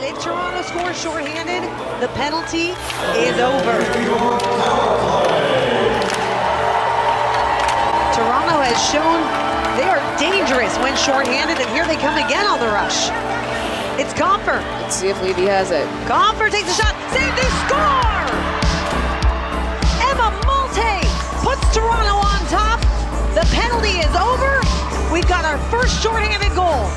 If Toronto scores shorthanded, the penalty is over. Toronto has shown they are dangerous when shorthanded, and here they come again on the rush. It's Compher. Let's see if Levy has it. Compher takes a shot. Save, they score! Emma Malte puts Toronto on top. The penalty is over. We've got our first shorthanded goal.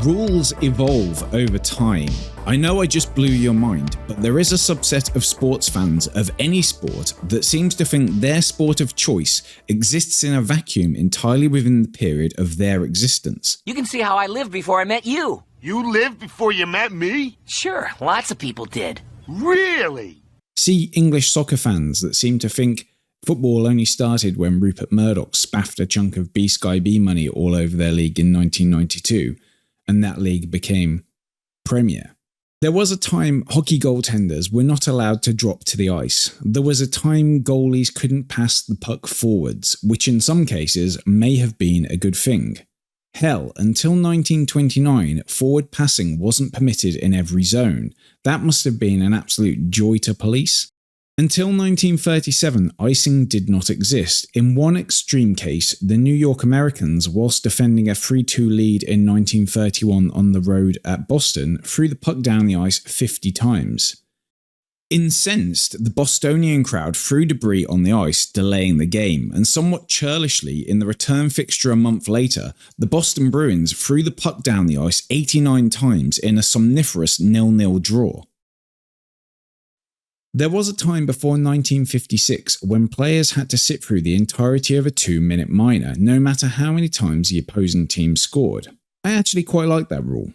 Rules evolve over time. I know I just blew your mind, but there is a subset of sports fans of any sport that seems to think their sport of choice exists in a vacuum entirely within the period of their existence. You can see how I lived before I met you. You lived before you met me? Sure, lots of people did. Really? See English soccer fans that seem to think football only started when Rupert Murdoch spaffed a chunk of B-Sky B money all over their league in 1992, and that league became Premier. There was a time hockey goaltenders were not allowed to drop to the ice. There was a time goalies couldn't pass the puck forwards, which in some cases may have been a good thing. Hell, until 1929, forward passing wasn't permitted in every zone. That must have been an absolute joy to police. Until 1937, icing did not exist. In one extreme case, the New York Americans, whilst defending a 3-2 lead in 1931 on the road at Boston, threw the puck down the ice 50 times. Incensed, the Bostonian crowd threw debris on the ice, delaying the game, and somewhat churlishly, in the return fixture a month later, the Boston Bruins threw the puck down the ice 89 times in a somniferous 0-0 draw. There was a time before 1956 when players had to sit through the entirety of a 2-minute minor, no matter how many times the opposing team scored. I actually quite like that rule.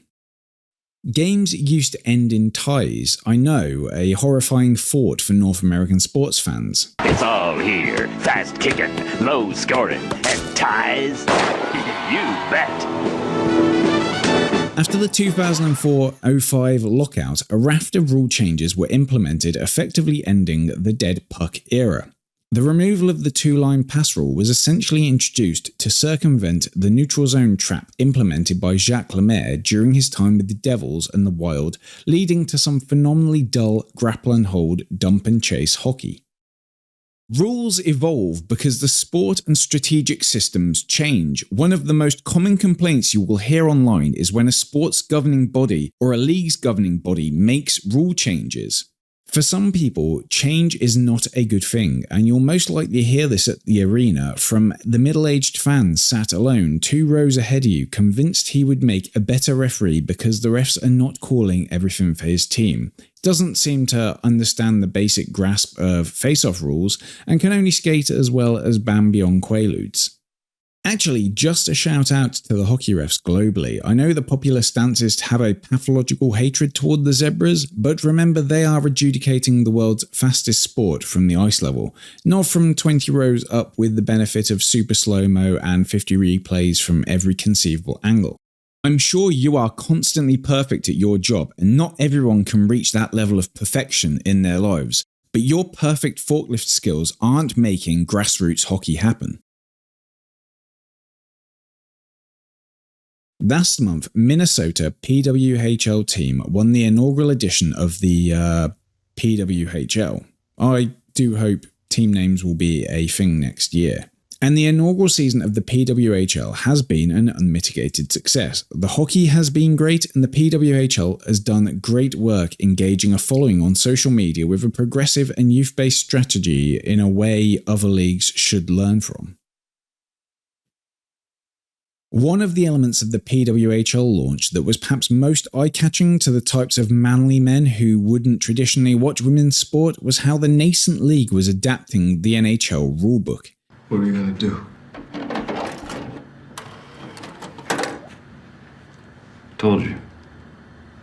Games used to end in ties. I know, a horrifying thought for North American sports fans. It's all here. Fast kicking, low scoring, and ties. You bet. After the 2004-05 lockout, a raft of rule changes were implemented, effectively ending the dead puck era. The removal of the two-line pass rule was essentially introduced to circumvent the neutral zone trap implemented by Jacques Lemaire during his time with the Devils and the Wild, leading to some phenomenally dull grapple and hold, dump and chase hockey. Rules evolve because the sport and strategic systems change. One of the most common complaints you will hear online is when a sport's governing body or a league's governing body makes rule changes. For some people, change is not a good thing, and you'll most likely hear this at the arena from the middle-aged fan sat alone 2 rows ahead of you, convinced he would make a better referee because the refs are not calling everything for his team. Doesn't seem to understand the basic grasp of face-off rules, and can only skate as well as Bambi on Quaaludes. Actually, just a shout out to the hockey refs globally. I know the popular stance is to have a pathological hatred toward the Zebras, but remember they are adjudicating the world's fastest sport from the ice level, not from 20 rows up with the benefit of super slow-mo and 50 replays from every conceivable angle. I'm sure you are constantly perfect at your job, and not everyone can reach that level of perfection in their lives, but your perfect forklift skills aren't making grassroots hockey happen. Last month, Minnesota PWHL team won the inaugural edition of the PWHL. I do hope team names will be a thing next year. And the inaugural season of the PWHL has been an unmitigated success. The hockey has been great, and the PWHL has done great work engaging a following on social media with a progressive and youth-based strategy in a way other leagues should learn from. One of the elements of the PWHL launch that was perhaps most eye-catching to the types of manly men who wouldn't traditionally watch women's sport was how the nascent league was adapting the NHL rulebook. What are you gonna do? Told you.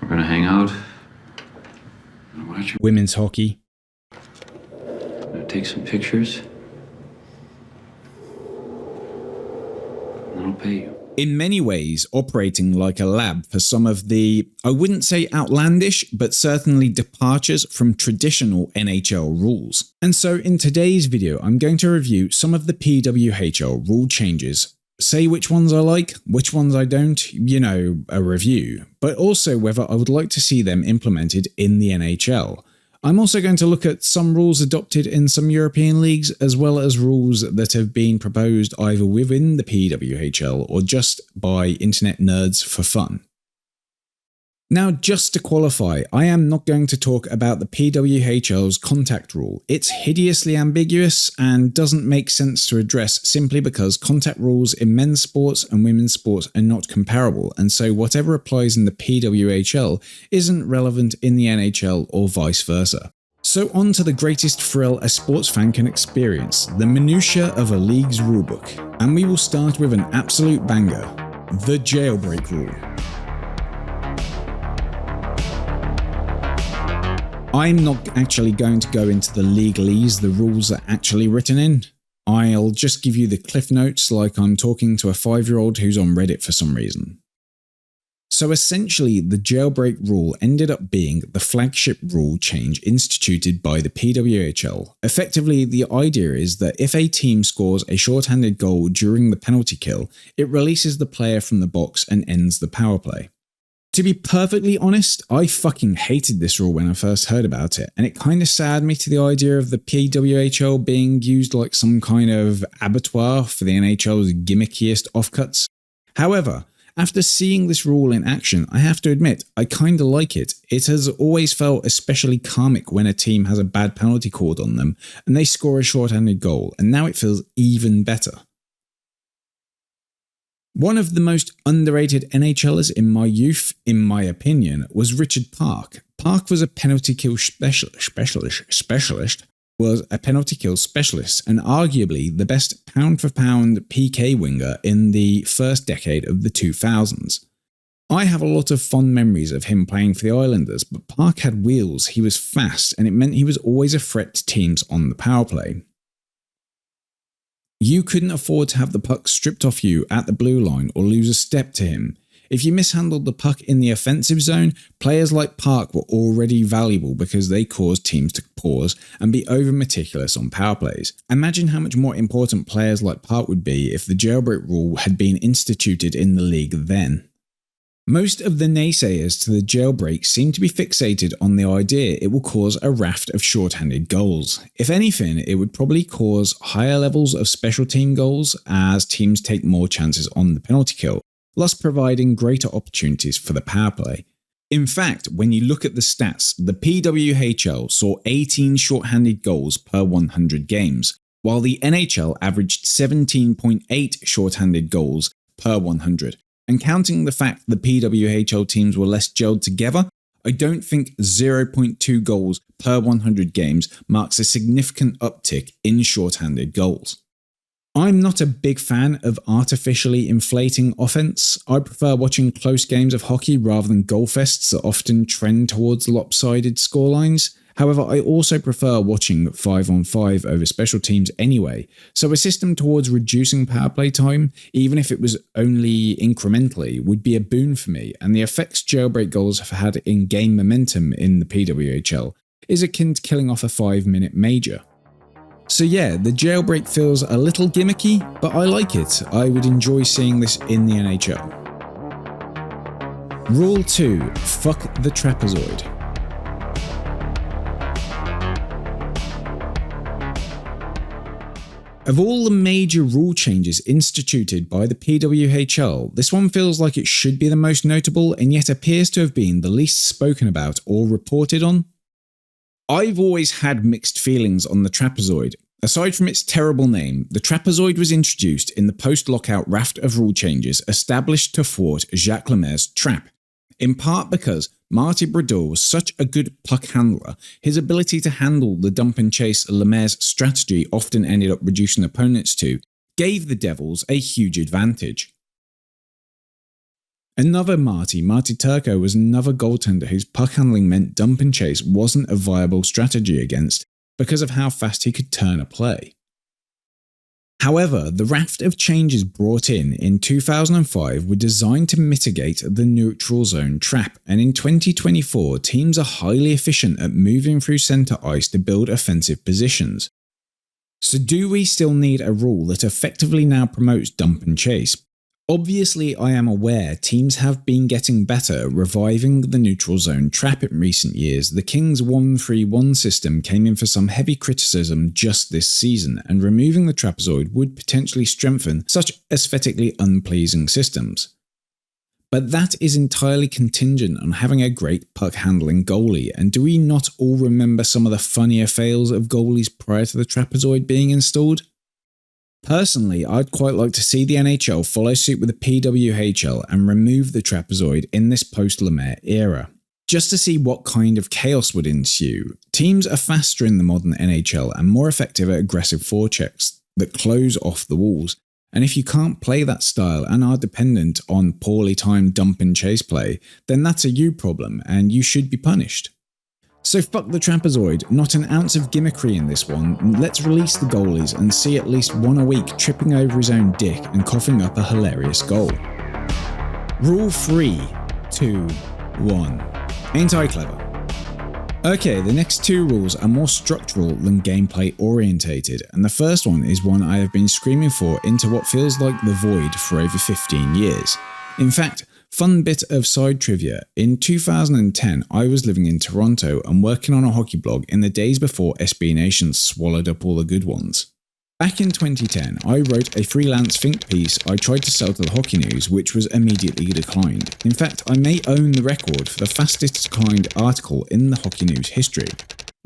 We're gonna hang out. Gonna watch women's hockey. Gonna take some pictures. And then I'll pay you. In many ways, operating like a lab for some of the, I wouldn't say outlandish, but certainly departures from traditional NHL rules. And so in today's video, I'm going to review some of the PWHL rule changes say which ones I like, which ones I don't, a review, but also whether I would like to see them implemented in the NHL. I'm also going to look at some rules adopted in some European leagues, as well as rules that have been proposed either within the PWHL or just by internet nerds for fun. Now, just to qualify, I am not going to talk about the PWHL's contact rule. It's hideously ambiguous and doesn't make sense to address simply because contact rules in men's sports and women's sports are not comparable, and so whatever applies in the PWHL isn't relevant in the NHL or vice versa. So on to the greatest thrill a sports fan can experience, the minutiae of a league's rulebook. And we will start with an absolute banger, the jailbreak rule. I'm not actually going to go into the legalese the rules are actually written in. I'll just give you the cliff notes like I'm talking to a 5-year-old who's on Reddit for some reason. So essentially, the jailbreak rule ended up being the flagship rule change instituted by the PWHL. Effectively, the idea is that if a team scores a shorthanded goal during the penalty kill, it releases the player from the box and ends the power play. To be perfectly honest, I fucking hated this rule when I first heard about it, and it kind of saddened me to the idea of the PWHL being used like some kind of abattoir for the NHL's gimmickiest offcuts. However, after seeing this rule in action, I have to admit, I kinda like it. It has always felt especially karmic when a team has a bad penalty called on them, and they score a shorthanded goal, and now it feels even better. One of the most underrated NHLers in my youth, in my opinion, was Richard Park. Park was a penalty kill specialist, and arguably the best pound-for-pound PK winger in the first decade of the 2000s. I have a lot of fond memories of him playing for the Islanders, but Park had wheels, he was fast, and it meant he was always a threat to teams on the power play. You couldn't afford to have the puck stripped off you at the blue line or lose a step to him. If you mishandled the puck in the offensive zone, players like Park were already valuable because they caused teams to pause and be over-meticulous on power plays. Imagine how much more important players like Park would be if the jailbreak rule had been instituted in the league then. Most of the naysayers to the jailbreak seem to be fixated on the idea it will cause a raft of shorthanded goals. If anything, it would probably cause higher levels of special team goals as teams take more chances on the penalty kill, thus providing greater opportunities for the power play. In fact, when you look at the stats, the PWHL saw 18 shorthanded goals per 100 games, while the NHL averaged 17.8 shorthanded goals per 100. And counting the fact the PWHL teams were less gelled together, I don't think 0.2 goals per 100 games marks a significant uptick in shorthanded goals. I'm not a big fan of artificially inflating offense. I prefer watching close games of hockey rather than goal fests that often trend towards lopsided scorelines. However, I also prefer watching 5-on-5 over special teams anyway, so a system towards reducing power play time, even if it was only incrementally, would be a boon for me, and the effects jailbreak goals have had in game momentum in the PWHL is akin to killing off a 5-minute major. So yeah, the jailbreak feels a little gimmicky, but I like it. I would enjoy seeing this in the NHL. Rule 2. Fuck the trapezoid. Of all the major rule changes instituted by the PWHL, this one feels like it should be the most notable and yet appears to have been the least spoken about or reported on. I've always had mixed feelings on the trapezoid. Aside from its terrible name, the trapezoid was introduced in the post-lockout raft of rule changes established to thwart Jacques Lemaire's trap, in part because Marty Brodeur was such a good puck handler, his ability to handle the dump and chase Lemaire's strategy often ended up reducing opponents to, gave the Devils a huge advantage. Another Marty Turco, was another goaltender whose puck handling meant dump and chase wasn't a viable strategy against because of how fast he could turn a play. However, the raft of changes brought in 2005 were designed to mitigate the neutral zone trap, and in 2024 teams are highly efficient at moving through centre ice to build offensive positions. So do we still need a rule that effectively now promotes dump and chase? Obviously, I am aware teams have been getting better at reviving the neutral zone trap in recent years. The Kings 1-3-1 system came in for some heavy criticism just this season, and removing the trapezoid would potentially strengthen such aesthetically unpleasing systems. But that is entirely contingent on having a great puck handling goalie, and do we not all remember some of the funnier fails of goalies prior to the trapezoid being installed? Personally, I'd quite like to see the NHL follow suit with the PWHL and remove the trapezoid in this post-Lemaire era, just to see what kind of chaos would ensue. Teams are faster in the modern NHL and more effective at aggressive forechecks that close off the walls, and if you can't play that style and are dependent on poorly timed dump and chase play, then that's a you problem and you should be punished. So fuck the trapezoid, not an ounce of gimmickry in this one. Let's release the goalies and see at least one a week tripping over his own dick and coughing up a hilarious goal. Rule 3, 2, 1. Ain't I clever? Okay, the next two rules are more structural than gameplay orientated, and the first one is one I have been screaming for into what feels like the void for over 15 years. In fact, fun bit of side trivia, in 2010 I was living in Toronto and working on a hockey blog in the days before SB Nation swallowed up all the good ones. Back in 2010 I wrote a freelance think piece I tried to sell to the Hockey News, which was immediately declined. In fact, I may own the record for the fastest declined article in the Hockey News history.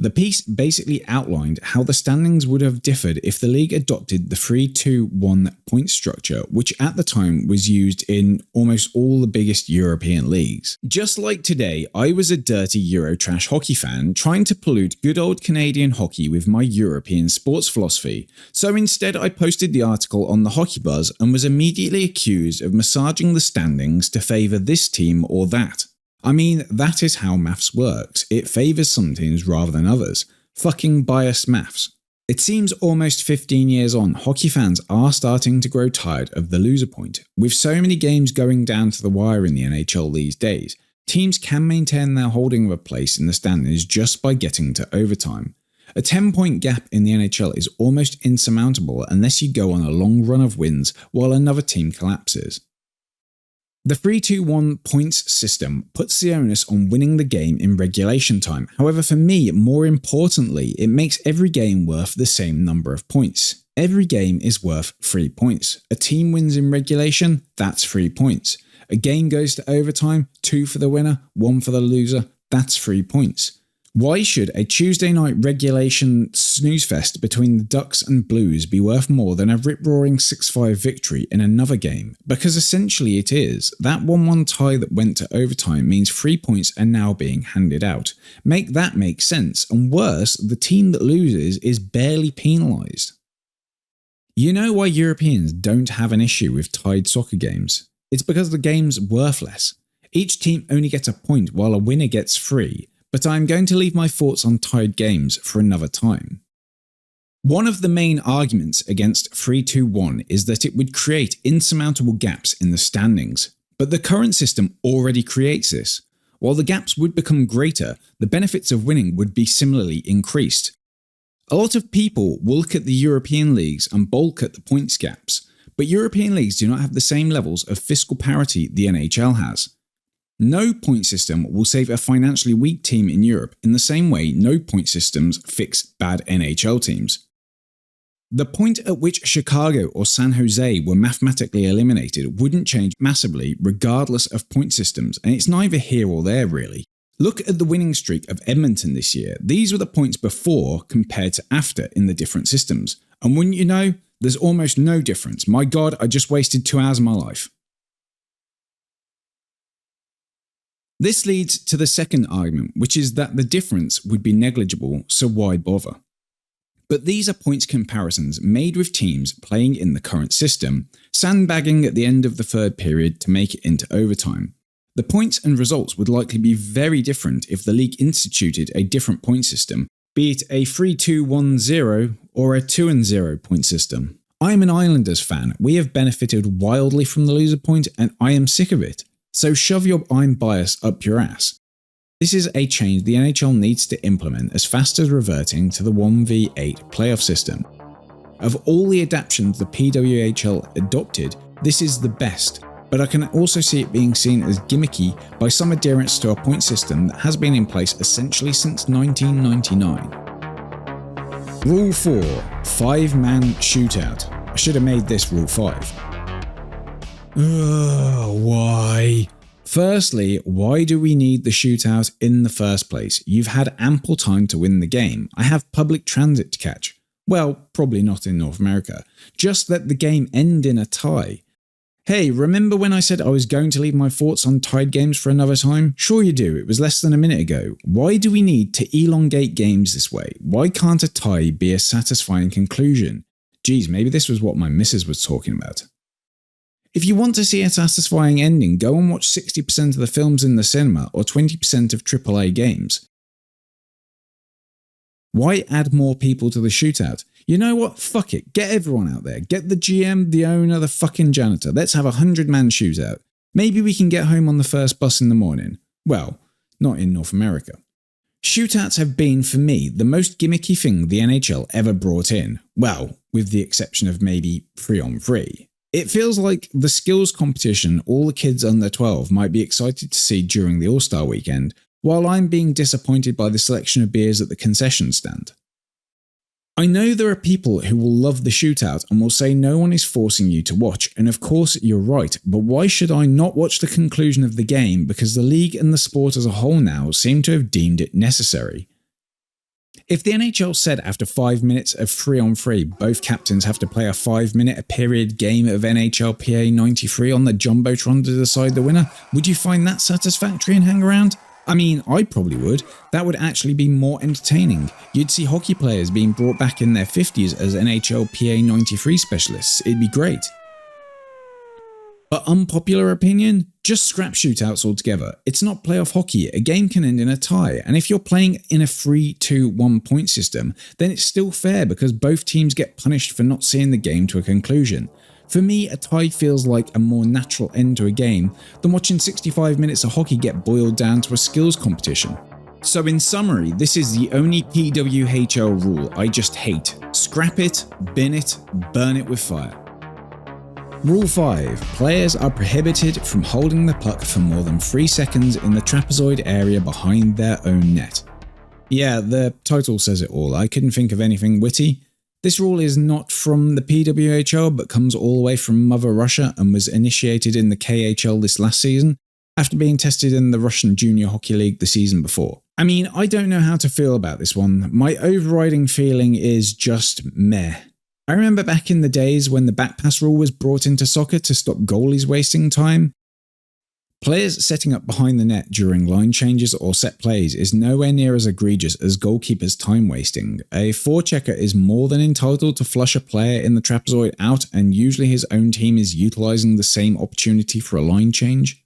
The piece basically outlined how the standings would have differed if the league adopted the 3-2-1 point structure, which at the time was used in almost all the biggest European leagues. Just like today, I was a dirty Eurotrash hockey fan trying to pollute good old Canadian hockey with my European sports philosophy, so instead I posted the article on the Hockey Buzz and was immediately accused of massaging the standings to favour this team or that. I mean, that is how maths works. It favours some teams rather than others. Fucking biased maths. It seems almost 15 years on, hockey fans are starting to grow tired of the loser point. With so many games going down to the wire in the NHL these days, teams can maintain their holding of a place in the standings just by getting to overtime. A 10-point gap in the NHL is almost insurmountable unless you go on a long run of wins while another team collapses. The 3-2-1 points system puts the onus on winning the game in regulation time. However, for me, more importantly, it makes every game worth the same number of points. Every game is worth 3 points. A team wins in regulation, that's 3 points. A game goes to overtime, 2 for the winner, 1 for the loser, that's 3 points. Why should a Tuesday night regulation snooze fest between the Ducks and Blues be worth more than a rip-roaring 6-5 victory in another game? Because essentially it is. That 1-1 tie that went to overtime means 3 points are now being handed out. Make that make sense, and worse, the team that loses is barely penalised. You know why Europeans don't have an issue with tied soccer games? It's because the game's worthless. Each team only gets a point while a winner gets 3. But I'm going to leave my thoughts on tied games for another time. One of the main arguments against 3-2-1 is that it would create insurmountable gaps in the standings, but the current system already creates this. While the gaps would become greater, the benefits of winning would be similarly increased. A lot of people will look at the European leagues and balk at the points gaps, but European leagues do not have the same levels of fiscal parity the NHL has. No point system will save a financially weak team in Europe in the same way no point systems fix bad NHL teams. The point at which Chicago or San Jose were mathematically eliminated wouldn't change massively regardless of point systems, and it's neither here or there really. Look at the winning streak of Edmonton this year. These were the points before compared to after in the different systems. And wouldn't you know, there's almost no difference. My God, I just wasted 2 hours of my life. This leads to the second argument, which is that the difference would be negligible, so why bother? But these are points comparisons made with teams playing in the current system, sandbagging at the end of the third period to make it into overtime. The points and results would likely be very different if the league instituted a different point system, be it a 3-2-1-0 or a 2-0 point system. I am an Islanders fan. We have benefited wildly from the loser point, and I am sick of it. So shove your I'm biased up your ass. This is a change the NHL needs to implement as fast as reverting to the 1v8 playoff system. Of all the adaptations the PWHL adopted, this is the best, but I can also see it being seen as gimmicky by some adherents to a point system that has been in place essentially since 1999. Rule 4. 5-man shootout. I should have made this Rule 5. Why? Firstly, why do we need the shootout in the first place? You've had ample time to win the game. I have public transit to catch. Well, probably not in North America. Just let the game end in a tie. Hey, remember when I said I was going to leave my thoughts on tied games for another time? Sure you do, it was less than a minute ago. Why do we need to elongate games this way? Why can't a tie be a satisfying conclusion? Geez, maybe this was what my missus was talking about. If you want to see a satisfying ending, go and watch 60% of the films in the cinema or 20% of AAA games. Why add more people to the shootout? You know what? Fuck it. Get everyone out there. Get the GM, the owner, the fucking janitor. Let's have a 100-man shootout. Maybe we can get home on the first bus in the morning. Well, not in North America. Shootouts have been, for me, the most gimmicky thing the NHL ever brought in. Well, with the exception of maybe 3-on-3. It feels like the skills competition all the kids under 12 might be excited to see during the All-Star weekend, while I'm being disappointed by the selection of beers at the concession stand. I know there are people who will love the shootout and will say no one is forcing you to watch, and of course you're right, but why should I not watch the conclusion of the game because the league and the sport as a whole now seem to have deemed it necessary? If the NHL said after 5 minutes of 3-on-3 both captains have to play a 5-minute period game of NHLPA 93 on the Jumbotron to decide the winner, would you find that satisfactory and hang around? I mean, I probably would. That would actually be more entertaining. You'd see hockey players being brought back in their 50s as NHLPA 93 specialists. It'd be great. But unpopular opinion? Just scrap shootouts altogether. It's not playoff hockey. A game can end in a tie, and if you're playing in a 3-2-1 point system, then it's still fair because both teams get punished for not seeing the game to a conclusion. For me, a tie feels like a more natural end to a game than watching 65 minutes of hockey get boiled down to a skills competition. So in summary, this is the only PWHL rule I just hate. Scrap it, bin it, burn it with fire. Rule 5. Players are prohibited from holding the puck for more than 3 seconds in the trapezoid area behind their own net. Yeah, the title says it all. I couldn't think of anything witty. This rule is not from the PWHL but comes all the way from Mother Russia and was initiated in the KHL this last season after being tested in the Russian Junior Hockey League the season before. I mean, I don't know how to feel about this one. My overriding feeling is just meh. I remember back in the days when the backpass rule was brought into soccer to stop goalies wasting time. Players setting up behind the net during line changes or set plays is nowhere near as egregious as goalkeepers' time wasting. A forechecker is more than entitled to flush a player in the trapezoid out, and usually his own team is utilising the same opportunity for a line change.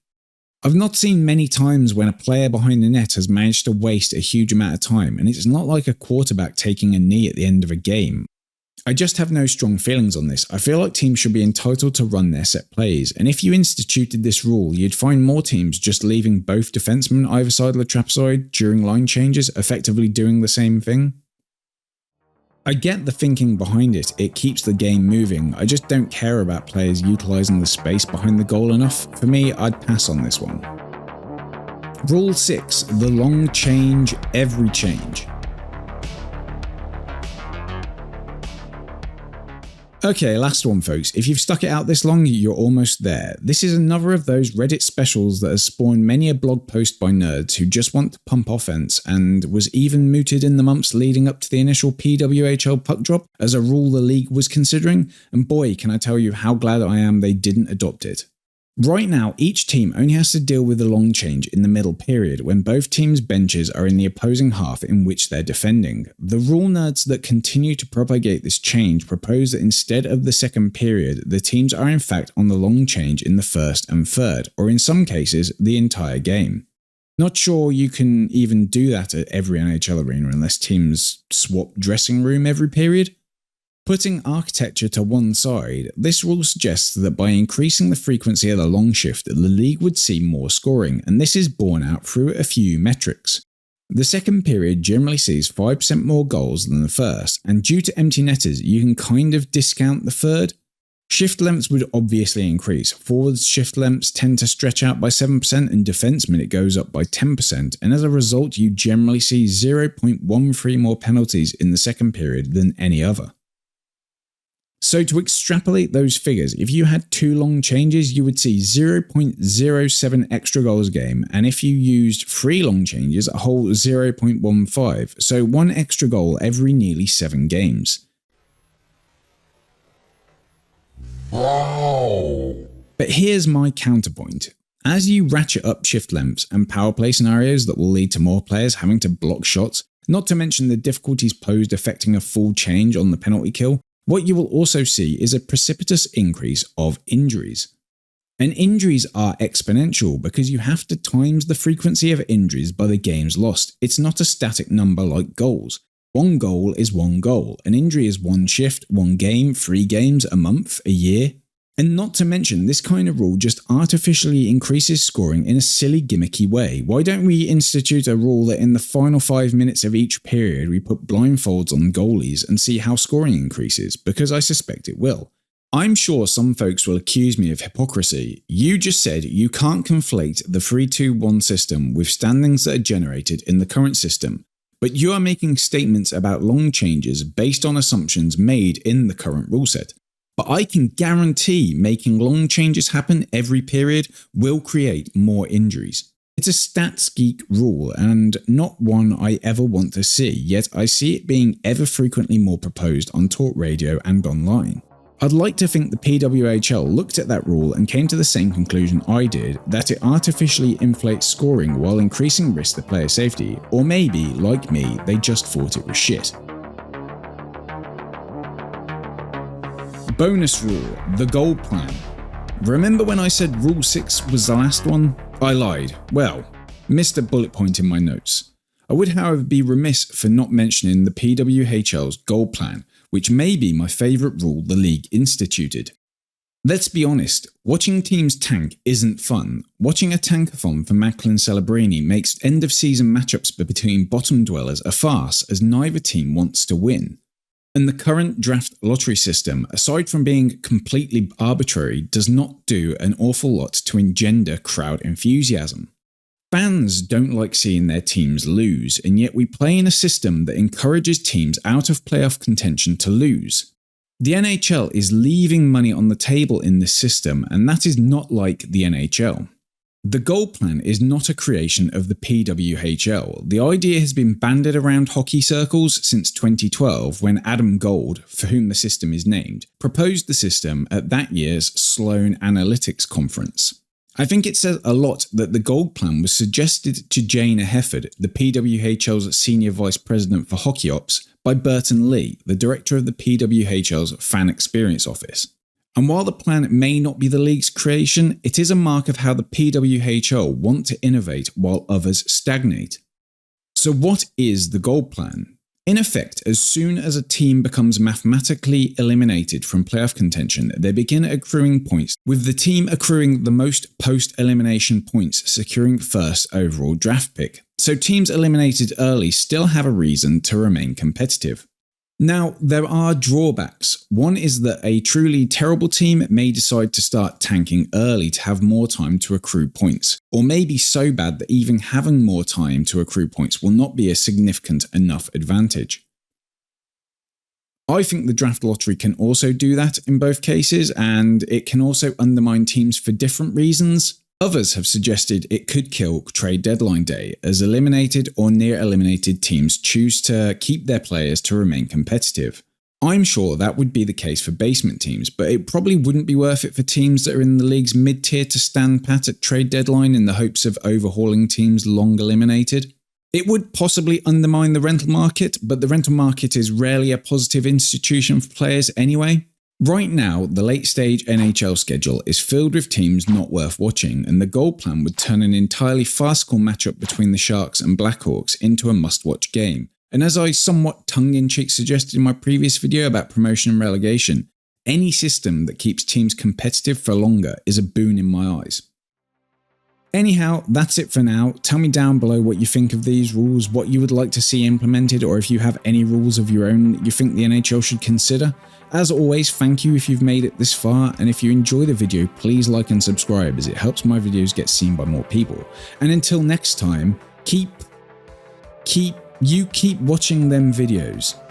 I've not seen many times when a player behind the net has managed to waste a huge amount of time, and it's not like a quarterback taking a knee at the end of a game. I just have no strong feelings on this. I feel like teams should be entitled to run their set plays, and if you instituted this rule, you'd find more teams just leaving both defensemen either side of the trapezoid during line changes, effectively doing the same thing. I get the thinking behind it, it keeps the game moving, I just don't care about players utilising the space behind the goal enough. For me, I'd pass on this one. Rule 6. The long change, every change. Okay, last one folks. If you've stuck it out this long, you're almost there. This is another of those Reddit specials that has spawned many a blog post by nerds who just want to pump offense and was even mooted in the months leading up to the initial PWHL puck drop as a rule the league was considering, and boy can I tell you how glad I am they didn't adopt it. Right now, each team only has to deal with the long change in the middle period when both teams' benches are in the opposing half in which they're defending. The rule nerds that continue to propagate this change propose that instead of the second period, the teams are in fact on the long change in the first and third, or in some cases, the entire game. Not sure you can even do that at every NHL arena unless teams swap dressing room every period. Putting architecture to one side, this rule suggests that by increasing the frequency of the long shift, the league would see more scoring, and this is borne out through a few metrics. The second period generally sees 5% more goals than the first, and due to empty netters, you can kind of discount the third. Shift lengths would obviously increase. Forwards shift lengths tend to stretch out by 7% and defensemen it goes up by 10%, and as a result you generally see 0.13 more penalties in the second period than any other. So to extrapolate those figures, if you had 2 long changes you would see 0.07 extra goals a game, and if you used 3 long changes a whole 0.15, so 1 extra goal every nearly 7 games. Wow. But here's my counterpoint. As you ratchet up shift lengths and power play scenarios that will lead to more players having to block shots, not to mention the difficulties posed affecting a full change on the penalty kill, what you will also see is a precipitous increase of injuries. And injuries are exponential because you have to times the frequency of injuries by the games lost. It's not a static number like goals. 1 goal is 1 goal. An injury is 1 shift, 1 game, 3 games, a month, a year. And not to mention, this kind of rule just artificially increases scoring in a silly gimmicky way. Why don't we institute a rule that in the final 5 minutes of each period we put blindfolds on goalies and see how scoring increases, because I suspect it will. I'm sure some folks will accuse me of hypocrisy. You just said you can't conflate the 3-2-1 system with standings that are generated in the current system, but you are making statements about long changes based on assumptions made in the current rule set. But I can guarantee making long changes happen every period will create more injuries. It's a stats geek rule and not one I ever want to see, yet I see it being ever frequently more proposed on talk radio and online. I'd like to think the PWHL looked at that rule and came to the same conclusion I did, that it artificially inflates scoring while increasing risk to player safety, or maybe, like me, they just thought it was shit. Bonus rule, the goal plan. Remember when I said Rule 6 was the last one? I lied. Well, missed a bullet point in my notes. I would however be remiss for not mentioning the PWHL's goal plan, which may be my favourite rule the league instituted. Let's be honest, watching teams tank isn't fun. Watching a tankathon for Macklin Celebrini makes end of season matchups between bottom dwellers a farce as neither team wants to win. And the current draft lottery system, aside from being completely arbitrary, does not do an awful lot to engender crowd enthusiasm. Fans don't like seeing their teams lose, and yet we play in a system that encourages teams out of playoff contention to lose. The NHL is leaving money on the table in this system, and that is not like the NHL. The goal plan is not a creation of the PWHL. The idea has been bandied around hockey circles since 2012 when Adam Gold, for whom the system is named, proposed the system at that year's Sloan Analytics conference. I think it says a lot that the goal plan was suggested to Jana Hefford, the PWHL's Senior Vice President for Hockey Ops, by Burton Lee, the Director of the PWHL's Fan Experience Office. And while the plan may not be the league's creation, it is a mark of how the PWHL want to innovate while others stagnate. So what is the goal plan? In effect, as soon as a team becomes mathematically eliminated from playoff contention, they begin accruing points, with the team accruing the most post-elimination points securing first overall draft pick. So teams eliminated early still have a reason to remain competitive. Now, there are drawbacks. One is that a truly terrible team may decide to start tanking early to have more time to accrue points, or may be so bad that even having more time to accrue points will not be a significant enough advantage. I think the draft lottery can also do that in both cases, and it can also undermine teams for different reasons. Others have suggested it could kill trade deadline day, as eliminated or near eliminated teams choose to keep their players to remain competitive. I'm sure that would be the case for basement teams, but it probably wouldn't be worth it for teams that are in the league's mid-tier to stand pat at trade deadline in the hopes of overhauling teams long eliminated. It would possibly undermine the rental market, but the rental market is rarely a positive institution for players anyway. Right now, the late-stage NHL schedule is filled with teams not worth watching, and the goal plan would turn an entirely farcical matchup between the Sharks and Blackhawks into a must-watch game. And as I somewhat tongue-in-cheek suggested in my previous video about promotion and relegation, any system that keeps teams competitive for longer is a boon in my eyes. Anyhow, that's it for now. Tell me down below what you think of these rules, what you would like to see implemented, or if you have any rules of your own that you think the NHL should consider. As always, thank you if you've made it this far, and if you enjoy the video, please like and subscribe as it helps my videos get seen by more people. And until next time, keep watching them videos.